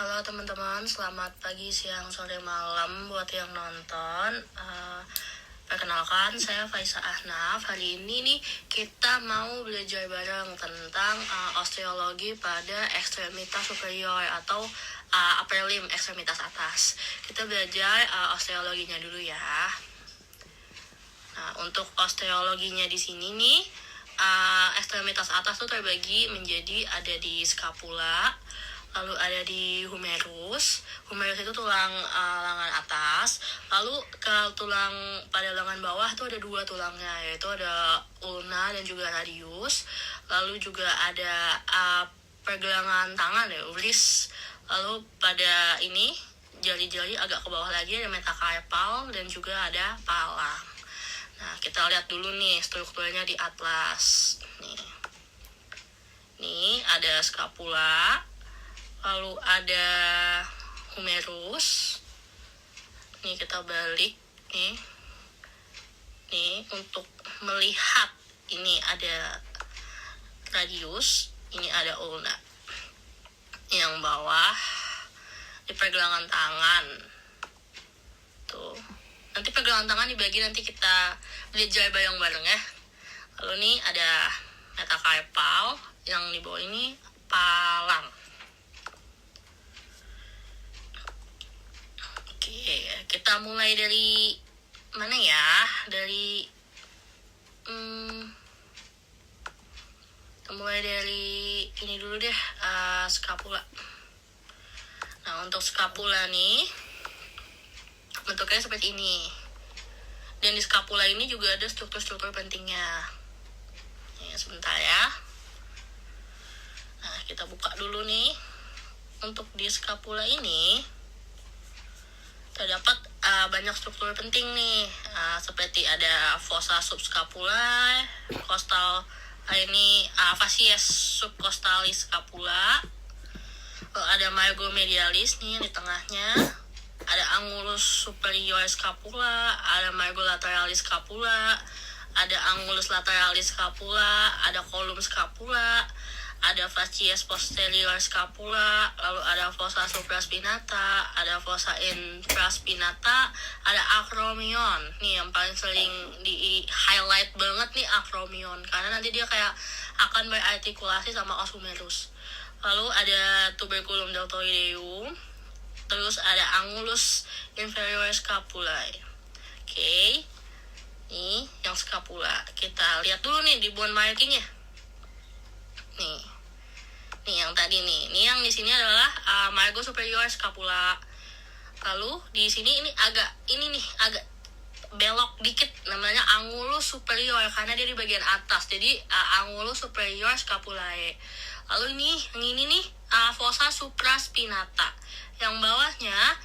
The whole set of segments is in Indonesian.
Halo teman-teman, selamat pagi, siang, sore, malam buat yang nonton. Perkenalkan, saya Faisa Ahnaf. Hari ini nih kita mau belajar bareng tentang osteologi pada ekstremitas superior atau upper limb, ekstremitas atas. Kita belajar osteologinya dulu ya. Nah, untuk osteologinya di sini nih, ekstremitas atas tuh terbagi menjadi ada di scapula, lalu ada di humerus. Humerus itu tulang lengan atas. Lalu ke tulang pada lengan bawah tuh ada dua tulangnya, yaitu ada ulna dan juga radius. Lalu juga ada pergelangan tangan ya, wrist. Lalu pada ini jari-jari agak ke bawah lagi ada metacarpal dan juga ada palang. Nah, kita lihat dulu nih strukturnya di atlas. Nih ada scapula, lalu ada humerus. Nih kita balik nih. Nih untuk melihat ini ada radius, ini ada ulna. Yang bawah di pergelangan tangan. Tuh. Nanti pergelangan tangan dibagi, nanti kita belajar bareng-bareng ya. Lalu nih ada metacarpal, yang di bawah ini palang. Oke, kita mulai dari mana ya? Kita mulai dari ini dulu deh, scapula. Nah, untuk scapula nih bentuknya seperti ini. Dan di scapula ini juga ada struktur-struktur pentingnya. Ya, sebentar ya. Nah, kita buka dulu nih. Untuk di scapula ini terdapat banyak struktur penting nih, seperti ada fossa subscapula, costal ini facies subcostalis scapula, ada margo medialis nih di tengahnya, ada angulus superior scapula, ada margo lateralis scapula, ada angulus lateralis scapula, ada column scapula, ada facies posterior scapula, lalu ada fossa supraspinata, ada fossa infraspinata, ada acromion. Nih yang paling sering di highlight banget nih acromion, karena nanti dia kayak akan berartikulasi sama os humerus. Lalu ada tuberculum deltoideum, terus ada angulus inferior scapulae. Oke. Nih yang scapula. Kita lihat dulu nih di bone markingnya. Nih yang tadi nih. Nih yang di sini adalah margo superior scapula. Lalu di sini ini agak belok dikit, namanya angulus superior karena dia di bagian atas. Jadi angulus superior scapulae. Lalu yang ini nih fossa supraspinata. Yang bawahnya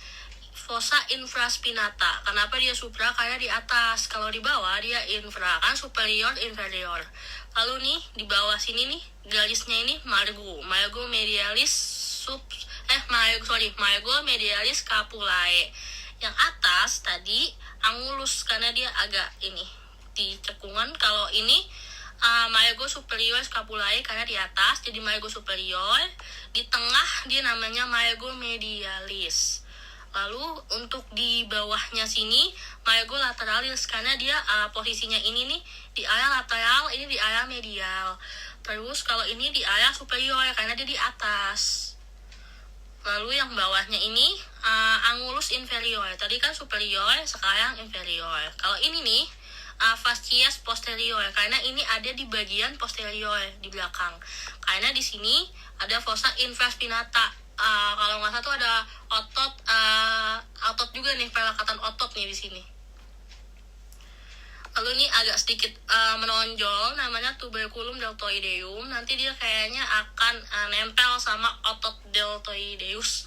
fossa infraspinata. Kenapa dia supra? Karena di atas. Kalau di bawah dia infra, kan superior inferior. Lalu nih di bawah sini nih garisnya ini margo medialis margo medialis scapulae. Yang atas tadi angulus karena dia agak ini di cekungan. Kalau ini margo superior scapulae karena di atas jadi margo superior. Di tengah dia namanya margo medialis. Lalu untuk di bawahnya sini margo lateralis karena dia posisinya ini nih di area lateral, ini di area medial. Terus kalau ini di area superior karena dia di atas. Lalu yang bawahnya ini angulus inferior. Tadi kan superior, sekarang inferior. Kalau ini nih facies posterior karena ini ada di bagian posterior di belakang. Karena di sini ada fossa infraspinata. Kalau nggak salah tuh ada otot juga nih, pelekatan otot nih di sini. Lalu ini agak sedikit menonjol, namanya tuberculum deltoideum. Nanti dia kayaknya akan nempel sama otot deltoideus.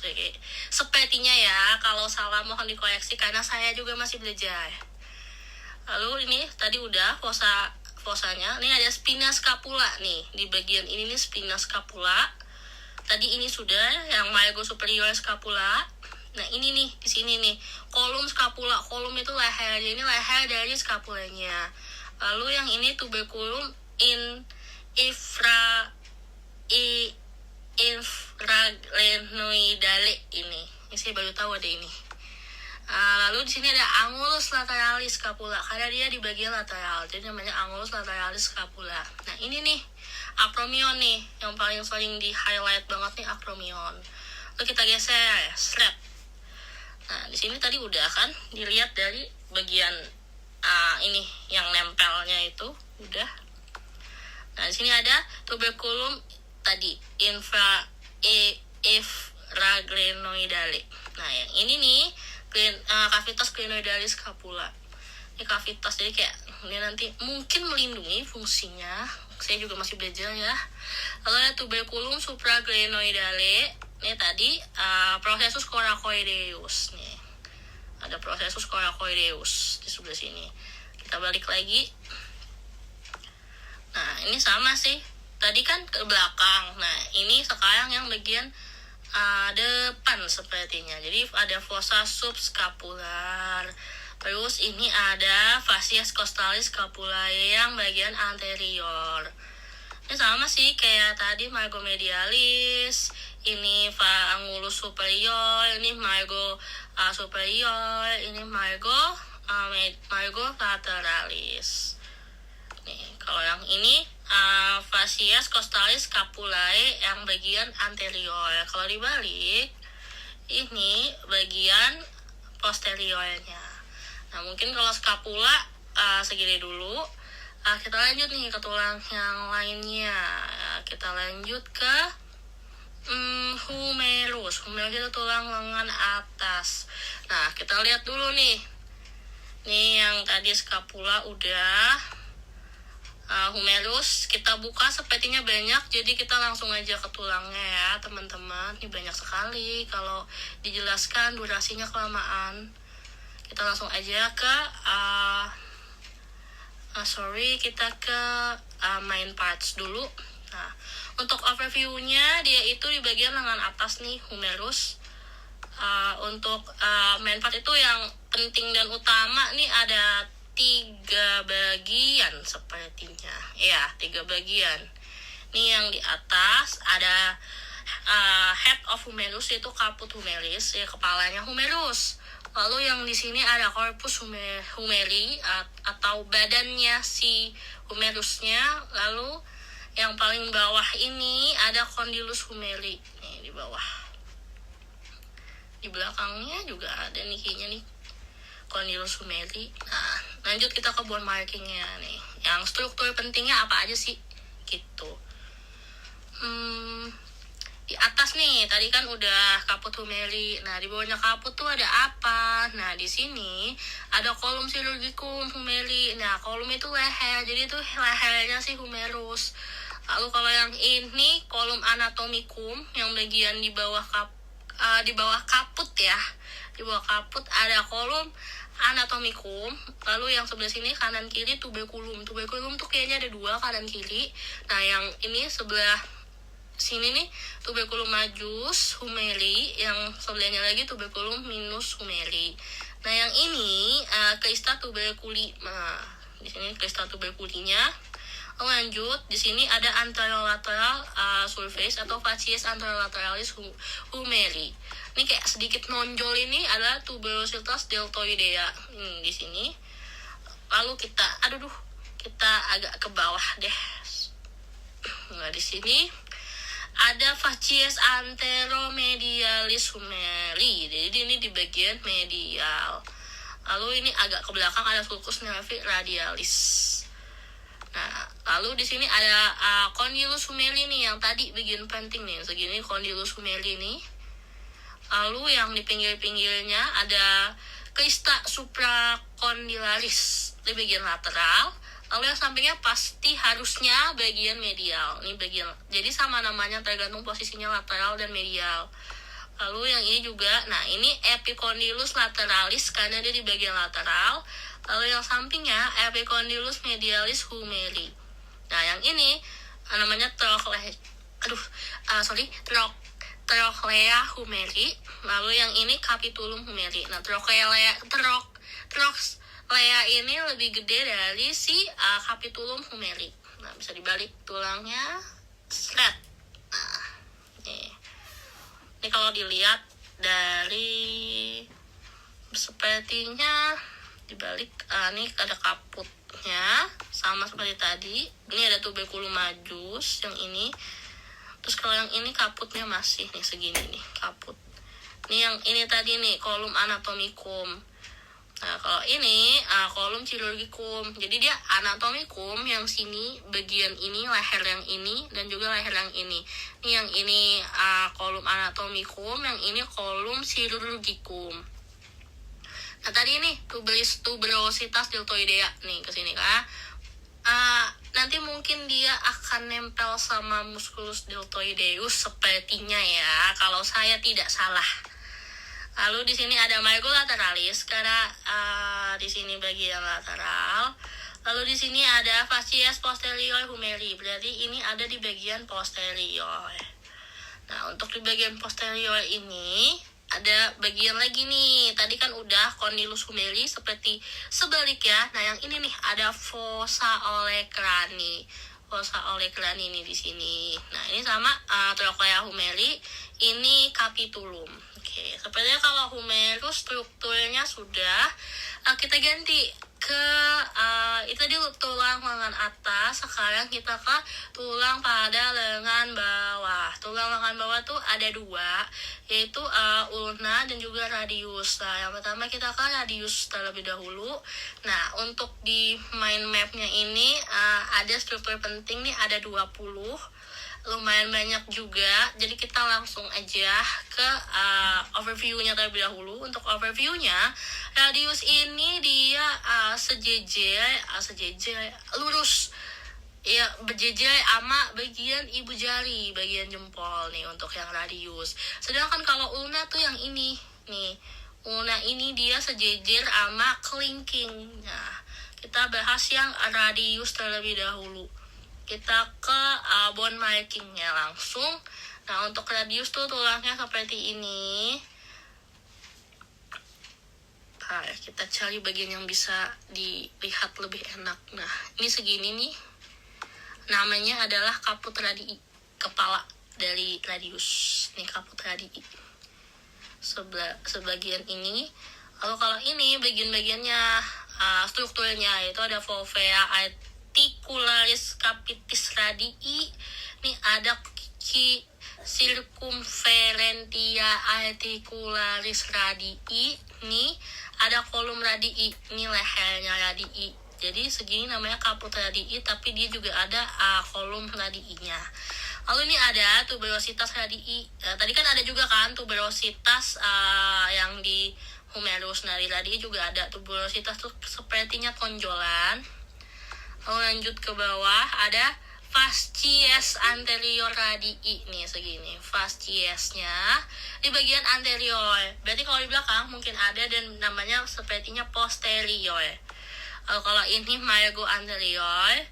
Sepertinya ya, kalau salah mohon dikoreksi karena saya juga masih belajar. Lalu ini tadi udah fossanya. Ini ada spina scapula nih, di bagian ini nih spina scapula. Tadi ini sudah yang margo superior scapula. Nah ini nih di sini nih column scapula. Column itu leher, ini leher dari scapulanya. Lalu yang ini tuberculum infra supraglenoidale ini saya baru tahu ada ini. Lalu di sini ada angulus lateralis scapula karena dia di bagian lateral, jadi namanya angulus lateralis scapula. Nah ini nih acromion nih yang paling sering di highlight banget nih, acromion. Lalu kita geser, strap. Nah di sini tadi udah kan dilihat dari bagian ini yang nempelnya itu udah. Nah di sini ada tuberculum tadi infraglenoidale. Nah yang ini nih cavitas glenoidalis scapula. Ini cavitas, jadi kayak ini nanti mungkin melindungi fungsinya. Saya juga masih belajar ya. Lalu ada tuberculum supraglenoidale. Ini tadi processus coracoideus nih. Ada processus coracoideus di sebelah sini. Kita balik lagi. Nah ini sama sih. Tadi kan ke belakang. Nah ini sekarang yang bagian depan sepertinya. Jadi ada fossa subscapular. Terus ini ada fascias costalis scapulae yang bagian anterior. Ini sama sih kayak tadi margo medialis, ini angulus superior, ini margo superior, ini margo lateralis. Nih, kalau yang ini fascias costalis scapulae yang bagian anterior. Kalau dibalik, ini bagian posteriornya. Nah, mungkin kalau scapula segini dulu. Kita lanjut nih ke tulang yang lainnya. Kita lanjut ke humerus. Humerus itu tulang lengan atas. Nah, kita lihat dulu nih. Nih yang tadi scapula udah. Humerus kita buka sepertinya banyak, jadi kita langsung aja ke tulangnya ya teman-teman. Ini banyak sekali, kalau dijelaskan durasinya kelamaan. Kita langsung aja ke kita ke main parts dulu. Nah untuk overviewnya dia itu di bagian lengan atas nih, humerus. Untuk main part itu yang penting dan utama nih ada 3 bagian sepertinya. Ya, 3 bagian. Ini yang di atas ada head of humerus, yaitu caput humerus, ya kepalanya humerus. Lalu yang di sini ada corpus humeri atau badannya si humerusnya. Lalu yang paling bawah ini ada condylus humeri. Nih di bawah. Di belakangnya juga ada nih kayaknya nih. Condylus humeri. Nah, lanjut kita ke bone markingnya nih. Yang struktur pentingnya apa aja sih? Gitu. Di atas nih, tadi kan udah caput humeri. Nah, di bawahnya caput tuh ada apa? Nah, di sini ada kolum chirurgicum humeri. Nah, kolum itu leher. Jadi itu lehernya si humerus. Lalu kalau yang ini kolum anatomicum yang bagian di bawah kaput ya. Di bawah kaput ada kolum anatomicum. Lalu yang sebelah sini kanan kiri tuberculum. Tuberculum tuh kayaknya ada 2 kanan kiri. Nah yang ini sebelah sini nih tuberculum majus humeri, yang sebelahnya lagi tuberculum minus humeri. Nah yang ini crista tuberculi. Nah di sini crista tuberculinya. Lanjut di sini ada anterolateral surface atau fascies anterolateralis humeri. Ini kayak sedikit nonjol, ini adalah tuberositas deltoidea di sini. Lalu kita agak ke bawah deh. Nah di sini ada fascies anteromedialis humeri. Jadi ini di bagian medial. Lalu ini agak ke belakang ada sulcus nervi radialis. Nah, lalu di sini ada condylus humeri nih yang tadi bagian penting nih. Segini condylus humeri nih. Lalu yang di pinggir-pinggirnya ada crista supracondylaris di bagian lateral. Lalu yang sampingnya pasti harusnya bagian medial. Ini bagian, jadi sama namanya tergantung posisinya lateral dan medial. Lalu yang ini juga, nah ini epicondylus lateralis karena dia di bagian lateral. Lalu yang sampingnya epicondylus medialis humeri. Nah yang ini namanya trochlea humeri. Lalu yang ini capitulum humeri. Nah trochlea ini lebih gede dari si capitulum humeri. Nah bisa dibalik tulangnya, seret. Nah, nih. kalau dilihat dari sepertinya dibalik, ini ada kaputnya sama seperti tadi. Ini ada tuberculum majus yang ini. Terus kalau yang ini kaputnya masih nih segini nih kaput. Ini yang ini tadi nih kolum anatomicum. Nah, kalau ini kolum chirurgicum. Jadi dia anatomicum yang sini, bagian ini, leher yang ini, dan juga leher yang ini. Ini yang ini kolum anatomicum, yang ini kolum chirurgicum. Nah, tadi nih tuberositas deltoidea nih kesini kan. Nanti mungkin dia akan nempel sama musculus deltoideus sepertinya ya, kalau saya tidak salah. Lalu di sini ada mygolateralis karena di sini bagian lateral. Lalu di sini ada facies posterior humeri, berarti ini ada di bagian posterior. Nah, untuk di bagian posterior ini ada bagian lagi nih. Tadi kan udah condylus humeri seperti sebalik ya. Nah, yang ini nih ada fossa olecrani. Fossa olecrani ini di sini. Nah, ini sama trochlea humeri, ini capitulum. Oke, sepertinya kalau humerus strukturnya sudah, kita ganti ke itu tadi tulang lengan atas. Sekarang kita ke tulang pada lengan bawah. Tulang lengan bawah tuh ada dua, yaitu ulna dan juga radius. Nah, yang pertama kita ke radius terlebih dahulu. Nah, untuk di mind mapnya ini ada struktur penting nih, ada 20, lumayan banyak juga. Jadi kita langsung aja ke overview-nya terlebih dahulu. Untuk overview-nya, radius ini dia sejejer lurus ya, berjejer sama bagian ibu jari, bagian jempol nih untuk yang radius. Sedangkan kalau ulna tuh yang ini nih, ulna ini dia sejejer sama kelingking. Nah, kita bahas yang radius terlebih dahulu. Kita ke bone markingnya langsung. Nah, untuk radius tuh tulangnya seperti ini. Nah, kita cari bagian yang bisa dilihat lebih enak. Nah, ini segini nih. Namanya adalah caput radii, kepala dari radius. Nih caput radii. Sebagian ini. Lalu kalau ini bagian-bagiannya, strukturnya itu ada fovea articularis capitis radii. Nih ada circumferentia articularis radii. Nih ada kolum radii. Ini lehernya radii. Jadi segini namanya caput radii, tapi dia juga ada kolum radiinya. Lalu ini ada tuberositas radii. Tadi kan ada juga kan tuberositas yang di humerus. Nah, di radii juga ada tuberositas tuh sepertinya tonjolan. Lalu lanjut ke bawah ada fascies anterior radii nih segini. Fasciesnya di bagian anterior. Berarti kalau di belakang mungkin ada dan namanya sepertinya posterior. Kalau ini margo anterior,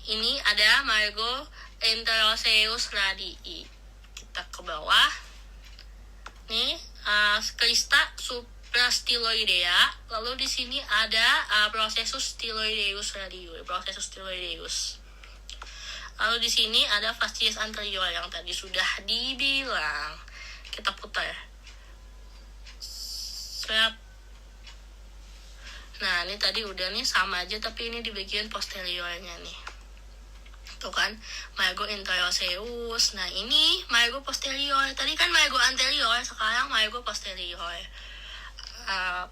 ini ada margo interoseus radii. Kita ke bawah. Nih crista suprastyloidea. Lalu di sini ada processus styloideus radii, processus styloideus. Lalu di sini ada fascies anterior yang tadi sudah dibilang. Kita putar. Set. Nah, ini tadi udah nih sama aja, tapi ini di bagian posteriornya nih. Tuh kan, margo interoseus. Nah, ini margo posterior. Tadi kan margo anterior, sekarang margo posterior.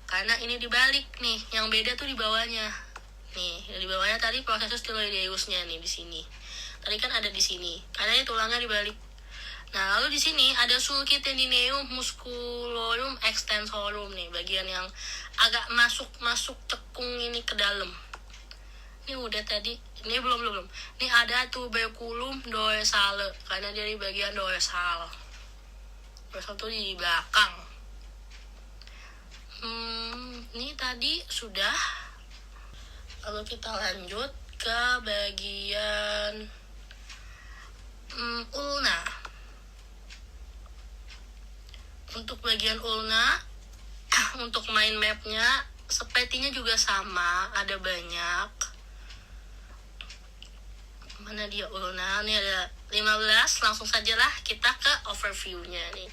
Karena ini dibalik nih, yang beda tuh di bawahnya. Nih, di bawahnya tadi processus styloideusnya nih di sini. Tadi kan ada di sini, karena ini tulangnya dibalik. Nah, lalu di sini ada sulci tendineum musculorum extensorum nih, bagian yang agak masuk tekung ini ke dalam. Ini udah tadi, ini belum. Ini ada tuberculum dorsale, karena dia di bagian dorsal. Dorsal tuh di belakang. Ini tadi sudah. Lalu kita lanjut ke bagian ulna. Untuk bagian ulna, untuk mind mapnya sepertinya juga sama, ada banyak. Mana dia ulna? Ini ada 15, langsung sajalah kita ke overview-nya nih.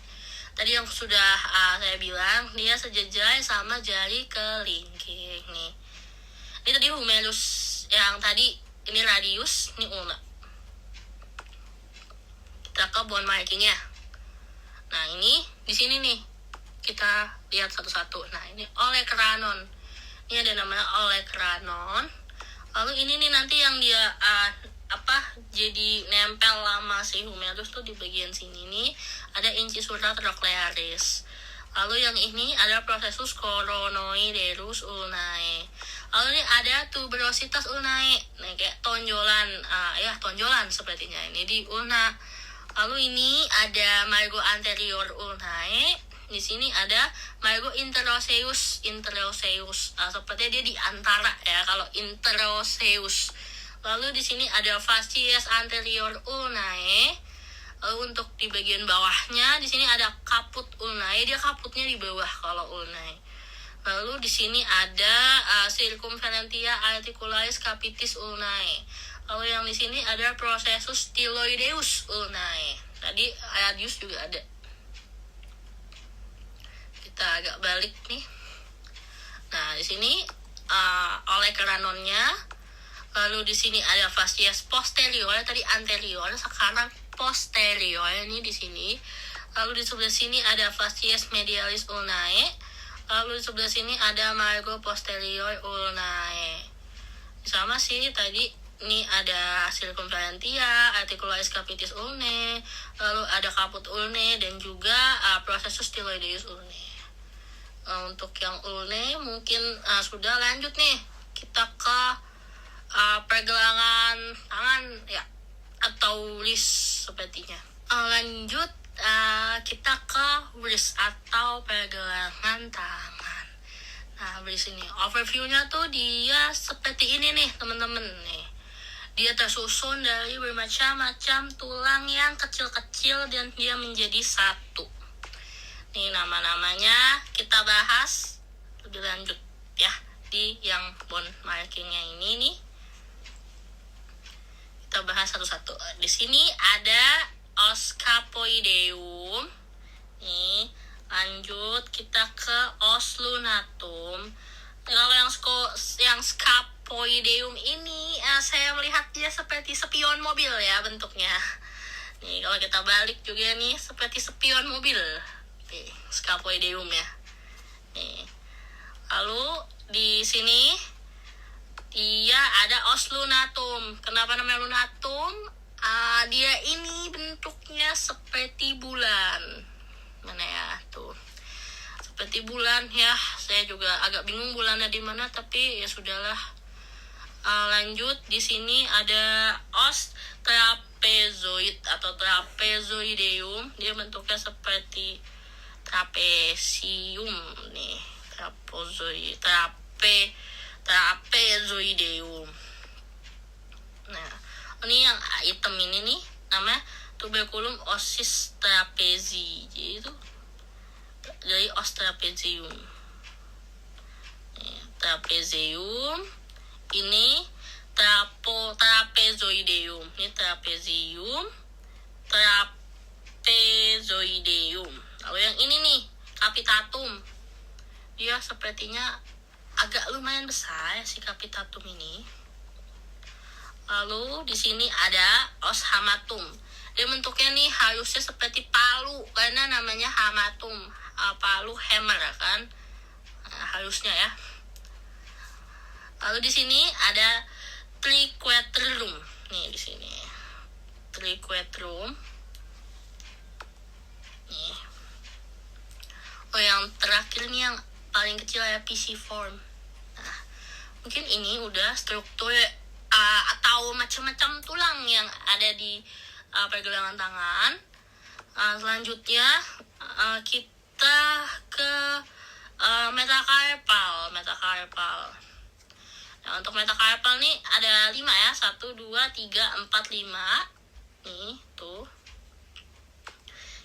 tadi yang sudah saya bilang, dia sejajar sama jari kelingking nih. Ini tadi humerus yang tadi, ini radius, ini ulna. Kita ke bone markingnya. Nah ini di sini nih kita lihat satu-satu. Nah ini olecranon. Ini ada namanya olecranon. Lalu ini nih nanti yang dia jadi nempel lama si humerus tuh di bagian sini nih ada incisura trochlearis. Lalu yang ini ada processus coronoiderus ulnae. Lalu ini ada tuberositas ulnae. Nah kayak tonjolan, tonjolan sepertinya ini di ulna. Lalu ini ada margo anterior ulnae. Di sini ada margo interoseus. Sepertinya dia di antara ya kalau interoseus. Lalu di sini ada facies anterior ulnae. Lalu untuk di bagian bawahnya di sini ada caput ulnae. Dia caputnya di bawah kalau ulnae. Lalu di sini ada circumferentia articularis capitis ulnae. Lalu yang di sini ada processus styloideus ulnae. Tadi radius juga ada. Kita agak balik nih. Nah, di sini olecranonnya. Lalu di sini ada facies posterior, tadi anterior, sekarang posterior ini di sini. Lalu di sebelah sini ada facies medialis ulnae. Lalu di sebelah sini ada margo posterior ulnae. Sama sih tadi, ini ada circumferentia, articularis capitis ulnae, lalu ada caput ulnae dan juga processus styloideus ulnae. Untuk yang ulnae mungkin sudah. Lanjut nih kita ke pergelangan tangan ya, atau wrist sepertinya. Lanjut kita ke wrist atau pergelangan tangan. Nah wrist ini overview-nya tuh dia seperti ini nih teman-teman nih. Dia tersusun dari bermacam-macam tulang yang kecil-kecil dan dia menjadi satu. Nih nama-namanya kita bahas lebih lanjut ya di yang bone markingnya ini nih. Kita bahas satu-satu. Di sini ada os scapoideum. Nih, lanjut kita ke os lunatum. Kalau yang scapoideum ini saya melihat dia seperti spion mobil ya bentuknya. Nih, kalau kita balik juga nih seperti spion mobil. Nih, scapoideum ya. Nih. Lalu di sini dia ada os lunatum. Kenapa namanya lunatum? Dia ini bentuknya seperti bulan. Mana ya tuh? Seperti bulan ya. Saya juga agak bingung bulannya di mana, tapi ya sudahlah. Lanjut di sini ada os trapezoid atau trapezoideum. Dia bentuknya seperti trapesium nih. Trapezoideum. Nah, ini yang hitam ini nih namanya tuberculum ossis trapezi. Jadi itu dari os trapezium. Trapezium ini trapezoideum. Ini trapezoideum. Lalu yang ini nih capitatum. Dia sepertinya agak lumayan besar si capitatum ini. Lalu di sini ada os hamatum. Dia bentuknya nih harusnya seperti palu karena namanya hamatum. Palu hammer kan. Harusnya ya. Lalu di sini ada triquetrum. Nih di sini. Triquetrum. Nih. Oh yang terakhir nih yang paling kecil ya pisiform. Nah, mungkin ini udah struktur atau macam-macam tulang yang ada di pergelangan tangan. Selanjutnya kita ke metacarpal. Nah, untuk metacarpal nih ada 5 ya. 1, 2, 3, 4, 5. Nih, tuh.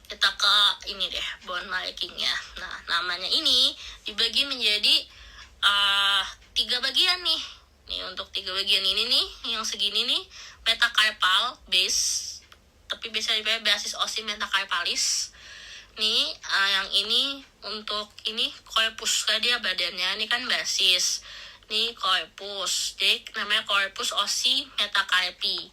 Kita ke ini deh, bone markingnya. Nah, namanya ini dibagi menjadi 3 bagian nih. Nih, untuk 3 bagian ini nih, yang segini nih, metacarpal base. Tapi biasanya dipakai basis osi metacarpalis. Nih, yang ini untuk ini corpus kan dia badannya, ini kan basis. Nih corpus, jadi namanya corpus osi metacarpi.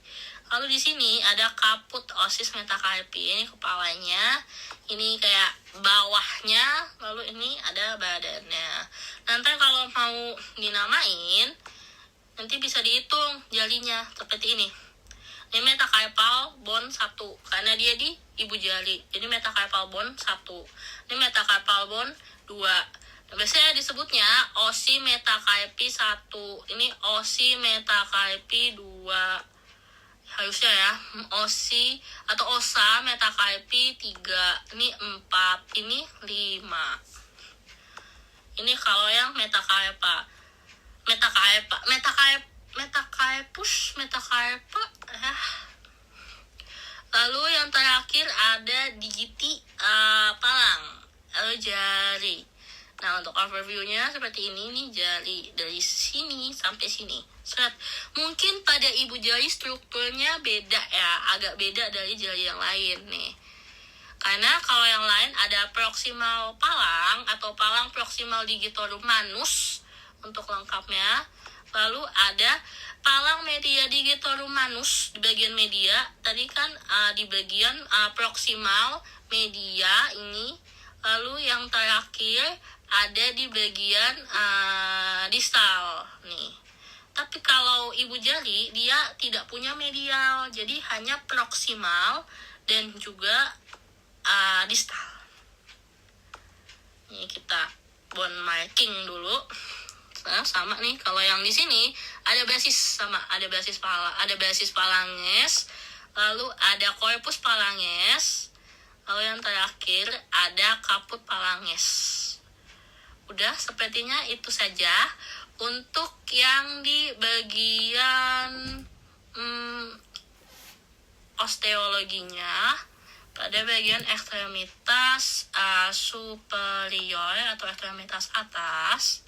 Lalu di sini ada caput osis metacarpi. Ini kepalanya, ini kayak bawahnya, lalu ini ada badannya. Nanti kalau mau dinamain, nanti bisa dihitung jalinya seperti ini. Ini metacarpal bone 1 karena dia di ibu jari. Jadi metacarpal bone 1. Ini metacarpal bone 2. Biasanya disebutnya osi metacarpi 1. Ini osi metacarpi 2. Harusnya ya. Osi atau osa metacarpi 3. Ini 4. Ini 5. Ini kalau yang metacarpa. Metacarpus, metacarpa. Lalu yang terakhir ada digiti palang atau jari. Nah, untuk overview-nya seperti ini nih, jari dari sini sampai sini. Mungkin pada ibu jari strukturnya beda ya, agak beda dari jari yang lain nih. Karena kalau yang lain ada proximal palang atau palang proximal digitorum manus untuk lengkapnya. Lalu ada palang media digitorum manus di bagian media. Tadi kan di bagian proximal media ini. Lalu yang terakhir ada di bagian distal nih. Tapi kalau ibu jari dia tidak punya medial, jadi hanya proximal dan juga distal. Ini kita bone marking dulu. Nah, sama nih, kalau yang di sini ada basis palanges, lalu ada corpus palanges, lalu yang terakhir ada caput palanges. Udah, sepertinya itu saja untuk yang di bagian osteologinya. Pada bagian ekstremitas superior atau ekstremitas atas,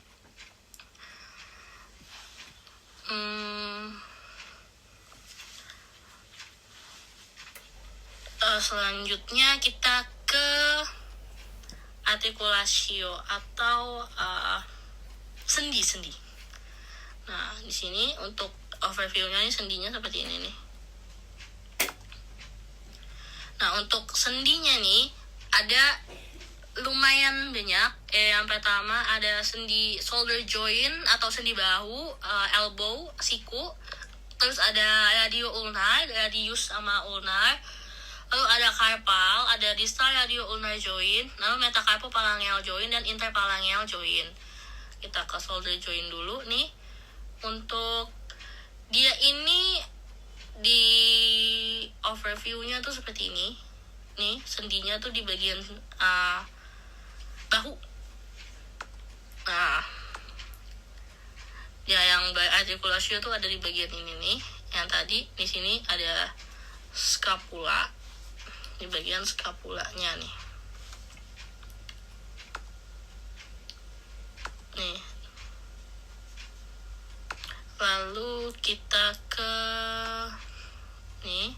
selanjutnya kita ke articulatio atau sendi-sendi. Nah, di sini untuk overview-nya ini sendinya seperti ini nih. Nah, untuk sendinya nih ada lumayan banyak. Yang pertama ada sendi shoulder joint atau sendi bahu, elbow, siku. Terus ada radio ulnar, radius sama ulnar. Lalu ada carpal, ada distal radio ulnar joint, lalu metacarpal phalangeal joint dan interphalangeal joint. Kita ke shoulder joint dulu nih. Untuk dia ini di overview-nya tuh seperti ini. Nih, sendinya tuh di bagian bahu. Nah, ya yang articulatio tuh ada di bagian ini nih. Yang tadi di sini ada scapula, di bagian scapulanya nih. Nih. Lalu kita ke nih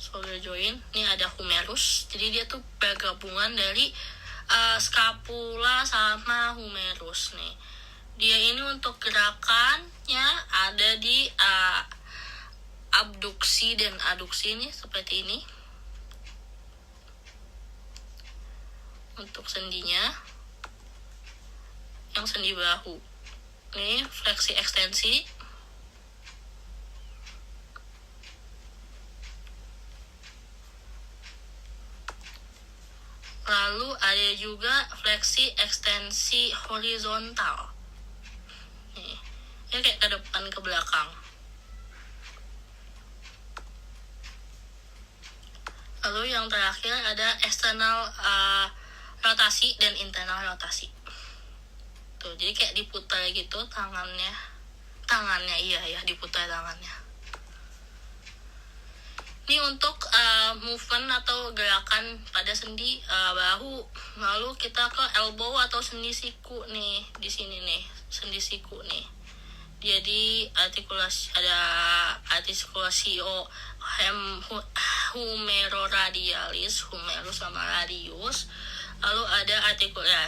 shoulder joint. Ini ada humerus. Jadi dia tuh bergabungan dari scapula sama humerus nih. Dia ini untuk gerakannya ada di abduksi dan aduksi nih seperti ini. Untuk sendinya, yang sendi bahu. Ini fleksi ekstensi. Lalu ada juga fleksi ekstensi horizontal. Nih, ini kayak ke depan ke belakang. Lalu yang terakhir ada external rotasi dan internal rotasi. Tuh, jadi kayak diputar gitu tangannya. Iya diputar tangannya. Ini untuk movement atau gerakan pada sendi bahu. Lalu kita ke elbow atau sendi siku nih, di sini nih, sendi siku nih. Jadi ada artikulasi humeroradialis, humerus sama radius. Lalu ada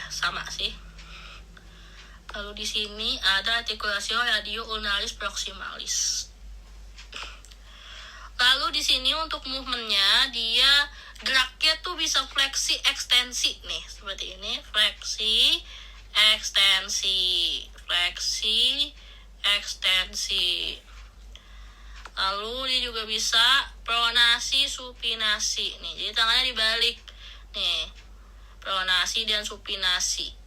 sama sih. Lalu di sini ada artikulasi radio ulnaris proximalis. Lalu di sini untuk movementnya dia geraknya tuh bisa fleksi ekstensi nih, seperti ini, fleksi ekstensi. Lalu dia juga bisa pronasi supinasi nih, jadi tangannya dibalik nih, pronasi dan supinasi.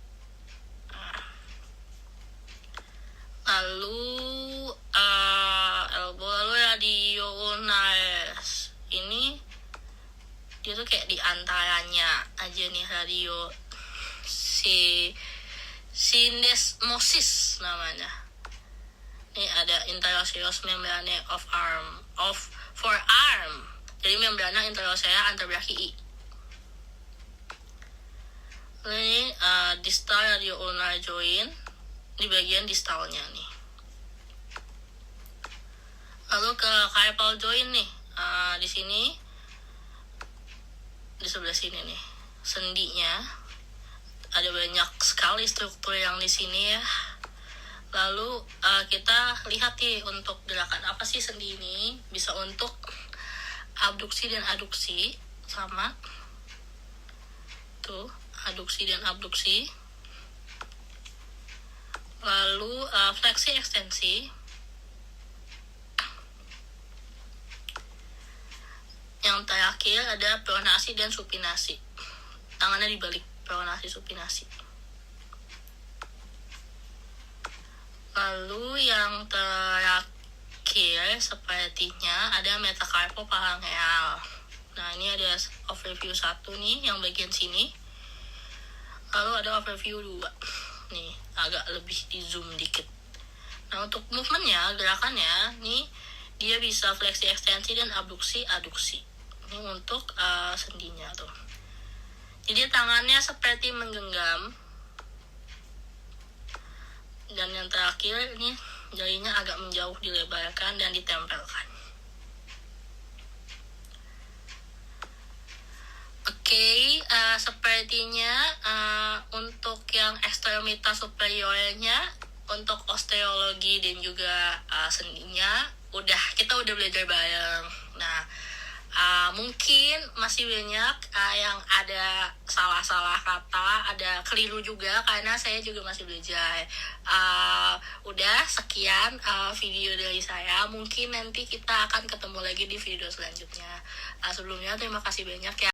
Lalu elbow, lalu radio ulnaris ini dia tuh kayak di antaranya aja nih, radio syndesmosis namanya. Ini ada interosseous membrane of forearm. Jadi membrana interosea antebrachii. Ini distal radio ulnar joint di bagian distalnya nih. Lalu ke carpal joint nih, di sini, di sebelah sini nih, sendinya. Ada banyak sekali struktur yang di sini ya. Lalu kita lihat nih untuk gerakan apa sih sendi ini. Bisa untuk abduksi dan aduksi, sama. Tuh, aduksi dan abduksi. Lalu fleksi ekstensi. Yang terakhir ada pronasi dan supinasi. Tangannya dibalik, pronasi supinasi. Lalu yang terakhir sepertinya ada metacarpophalangeal. Nah, ini ada overview 1 nih, yang bagian sini. Lalu ada overview 2. Nih, agak lebih di zoom dikit. Nah, untuk movementnya, gerakannya, nih, dia bisa fleksi ekstensi dan abduksi aduksi. Ini untuk sendinya tuh. Jadi tangannya seperti menggenggam. Dan yang terakhir ini jarinya agak menjauh, dilebarkan dan ditempelkan. Oke, sepertinya untuk yang ekstremitas superiornya, untuk osteologi dan juga sendinya kita udah belajar bareng. Nah, mungkin masih banyak yang ada salah-salah kata, ada keliru juga karena saya juga masih belajar. Udah sekian video dari saya. Mungkin nanti kita akan ketemu lagi di video selanjutnya. Sebelumnya terima kasih banyak ya.